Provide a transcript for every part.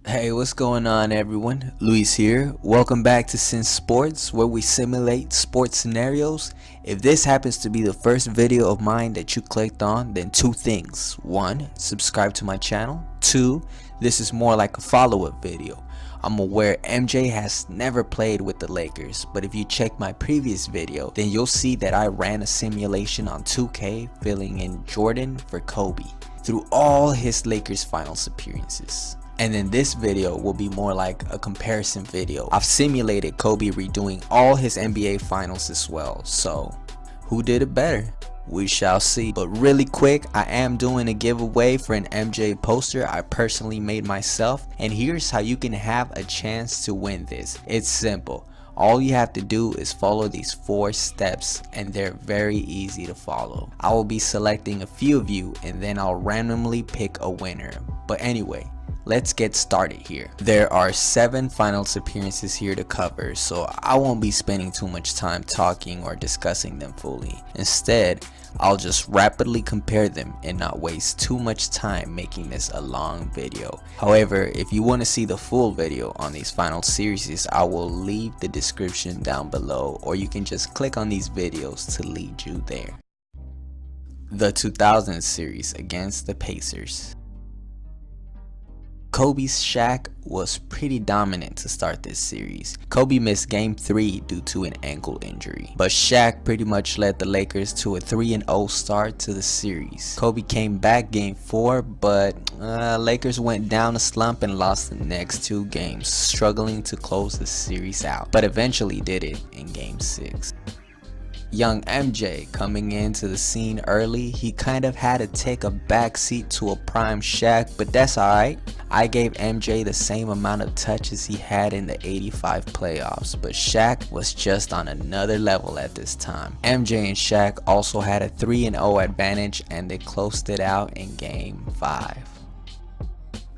Hey, what's going on everyone? Luis here. Welcome back to Sin Sports, where we simulate sports scenarios. If this happens to be the first video of mine that you clicked on, then two things. One, subscribe to my channel. Two, this is more like a follow-up video. I'm aware MJ has never played with the Lakers, but if you check my previous video, then you'll see that I ran a simulation on 2K filling in Jordan for Kobe through all his Lakers finals appearances. And then this video will be more like a comparison video. I've simulated Kobe redoing all his NBA finals as well, so who did it better? We shall see. But really quick, I am doing a giveaway for an MJ poster I personally made myself, and here's how you can have a chance to win this. It's simple. All you have to do is follow these 4 steps, and they're very easy to follow. I will be selecting a few of you, and then I'll randomly pick a winner. But anyway, let's get started here. There are 7 finals appearances here to cover, so I won't be spending too much time talking or discussing them fully. Instead, I'll just rapidly compare them and not waste too much time making this a long video. However, if you want to see the full video on these final series, I will leave the description down below, or you can just click on these videos to lead you there. The 2000 series against the Pacers. Kobe's Shaq was pretty dominant to start this series. Kobe missed game 3 due to an ankle injury, but Shaq pretty much led the Lakers to a 3-0 start to the series. Kobe came back game 4, but Lakers went down a slump and lost the next 2 games, struggling to close the series out, but eventually did it in game 6. Young MJ coming into the scene early, he kind of had to take a backseat to a prime Shaq, but that's alright. I gave MJ the same amount of touches he had in the '85 playoffs, but Shaq was just on another level at this time. MJ and Shaq also had a 3-0 advantage, and they closed it out in game 5.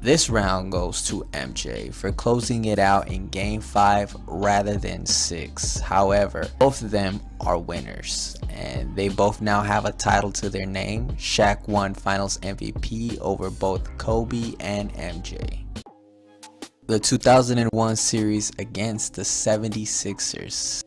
This round goes to MJ for closing it out in game 5 rather than 6. However, both of them are winners, and they both now have a title to their name. Shaq won Finals MVP over both Kobe and MJ. The 2001 series against the 76ers.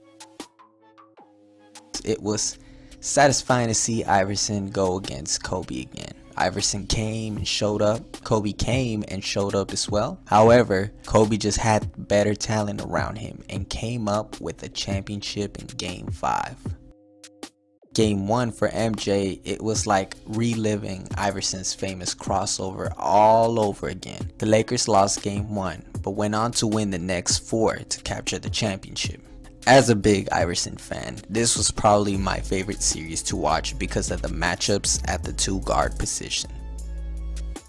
It was satisfying to see Iverson go against Kobe again. Iverson came and showed up. Kobe came and showed up as well. However, Kobe just had better talent around him and came up with a championship in game 5. Game 1 for MJ, it was like reliving Iverson's famous crossover all over again. The Lakers lost game 1, but went on to win the next 4 to capture the championship. As a big Iverson fan, this was probably my favorite series to watch because of the matchups at the 2 guard position.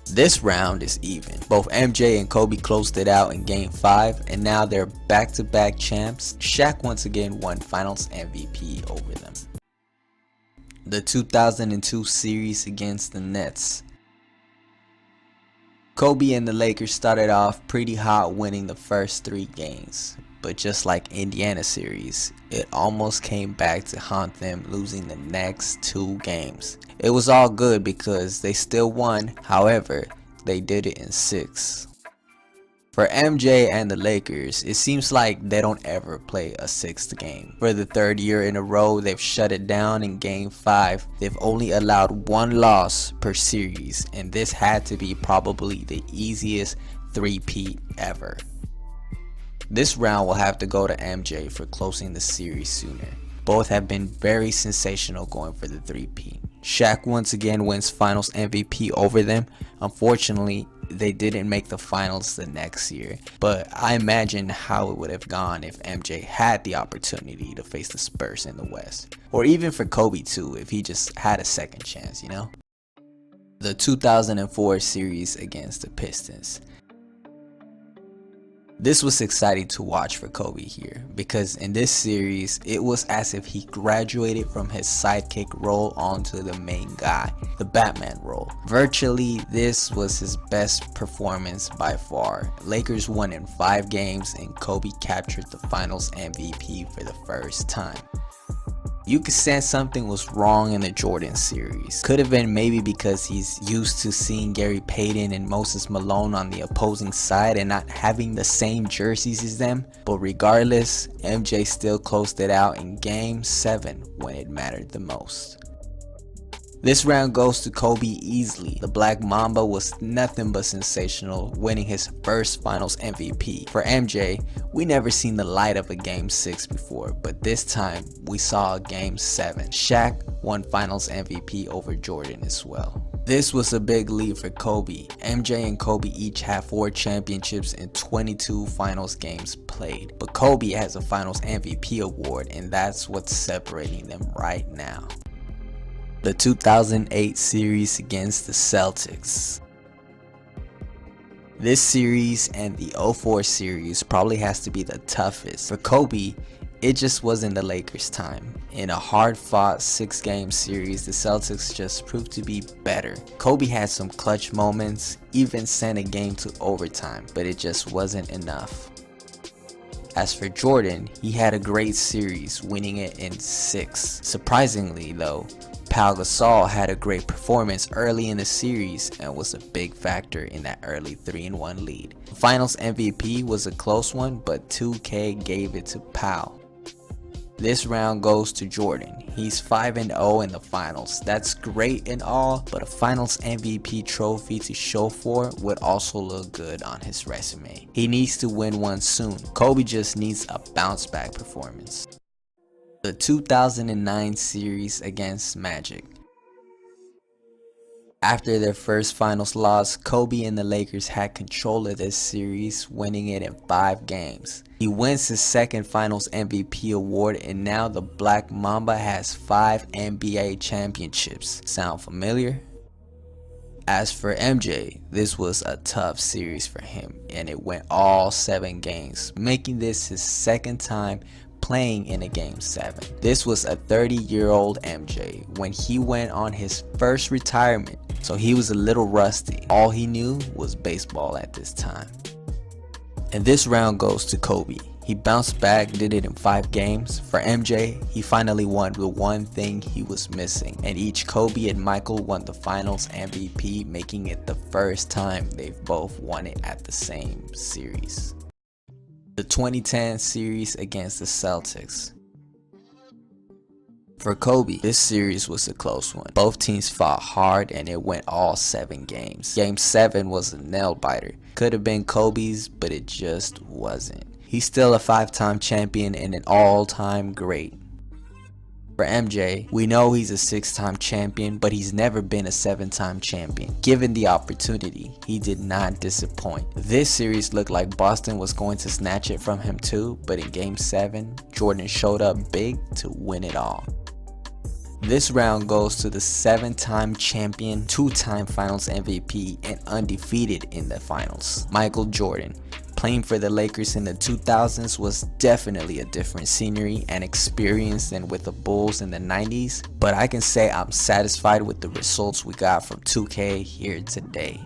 This round is even. Both MJ and Kobe closed it out in game 5, and now they're back-to-back champs. Shaq once again won Finals MVP over them. The 2002 series against the Nets. Kobe and the Lakers started off pretty hot, winning the first 3 games. But just like Indiana series, it almost came back to haunt them, losing the next 2 games. It was all good because they still won, however, they did it in 6. For MJ and the Lakers, it seems like they don't ever play a 6th game. For the 3rd year in a row, they've shut it down in game 5. They've only allowed 1 loss per series, and this had to be probably the easiest 3-peat ever. This round will have to go to MJ for closing the series sooner. Both have been very sensational going for the 3-peat. Shaq once again wins Finals MVP over them. Unfortunately, they didn't make the finals the next year, but I imagine how it would have gone if MJ had the opportunity to face the Spurs in the West. Or even for Kobe too, if he just had a second chance, you know? The 2004 series against the Pistons. This was exciting to watch for Kobe here, because in this series, it was as if he graduated from his sidekick role onto the main guy, the Batman role. Virtually, this was his best performance by far. Lakers won in 5 games, and Kobe captured the Finals MVP for the first time. You could sense something was wrong in the Jordan series. Could have been maybe because he's used to seeing Gary Payton and Moses Malone on the opposing side and not having the same jerseys as them. But regardless, MJ still closed it out in Game 7 when it mattered the most. This round goes to Kobe easily. The Black Mamba was nothing but sensational, winning his first Finals MVP. For MJ, we never seen the light of a Game 6 before, but this time we saw a Game 7. Shaq won Finals MVP over Jordan as well. This was a big lead for Kobe. MJ and Kobe each have 4 championships and 22 Finals games played, but Kobe has a Finals MVP award, and that's what's separating them right now. The 2008 series against the Celtics. This series and the 04 series probably has to be the toughest. For Kobe, it just wasn't the Lakers' time. In a hard-fought 6-game series, the Celtics just proved to be better. Kobe had some clutch moments, even sent a game to overtime, but it just wasn't enough. As for Jordan, he had a great series, winning it in 6. Surprisingly though, Pau Gasol had a great performance early in the series and was a big factor in that early 3-1 lead. The Finals MVP was a close one, but 2K gave it to Pau. This round goes to Jordan. He's 5-0 in the finals. That's great and all, but a Finals MVP trophy to show for would also look good on his resume. He needs to win one soon. Kobe just needs a bounce back performance. The 2009 series against Magic. After their first finals loss, Kobe and the Lakers had control of this series, winning it in 5 games. He wins his second Finals MVP award, and now the Black Mamba has 5 NBA championships. Sound familiar? As for MJ, this was a tough series for him, and it went all 7 games, making this his second time playing in a Game 7. This was a 30-year-old MJ when he went on his first retirement, so he was a little rusty. All he knew was baseball at this time. And this round goes to Kobe. He bounced back, did it in 5 games. For MJ, he finally won the one thing he was missing, and each Kobe and Michael won the Finals MVP, making it the first time they've both won it at the same series. The 2010 series against the Celtics. For Kobe, this series was a close one. Both teams fought hard and it went all 7 games. Game 7 was a nail biter. Could have been Kobe's, but it just wasn't. He's still a 5-time champion and an all-time great. For MJ, we know he's a 6-time champion, but he's never been a 7-time champion. Given the opportunity, he did not disappoint. This series looked like Boston was going to snatch it from him too, but in Game 7, Jordan showed up big to win it all. This round goes to the 7-time champion, 2-time Finals MVP, and undefeated in the finals, Michael Jordan. Playing for the Lakers in the 2000s was definitely a different scenery and experience than with the Bulls in the 90s, but I can say I'm satisfied with the results we got from 2K here today.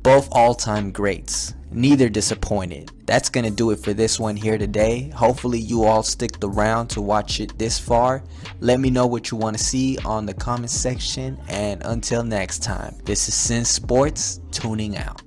Both all-time greats, neither disappointed. That's gonna do it for this one here today. Hopefully you all stick around to watch it this far. Let me know what you want to see on the comment section, and until next time, this is Sin Sports tuning out.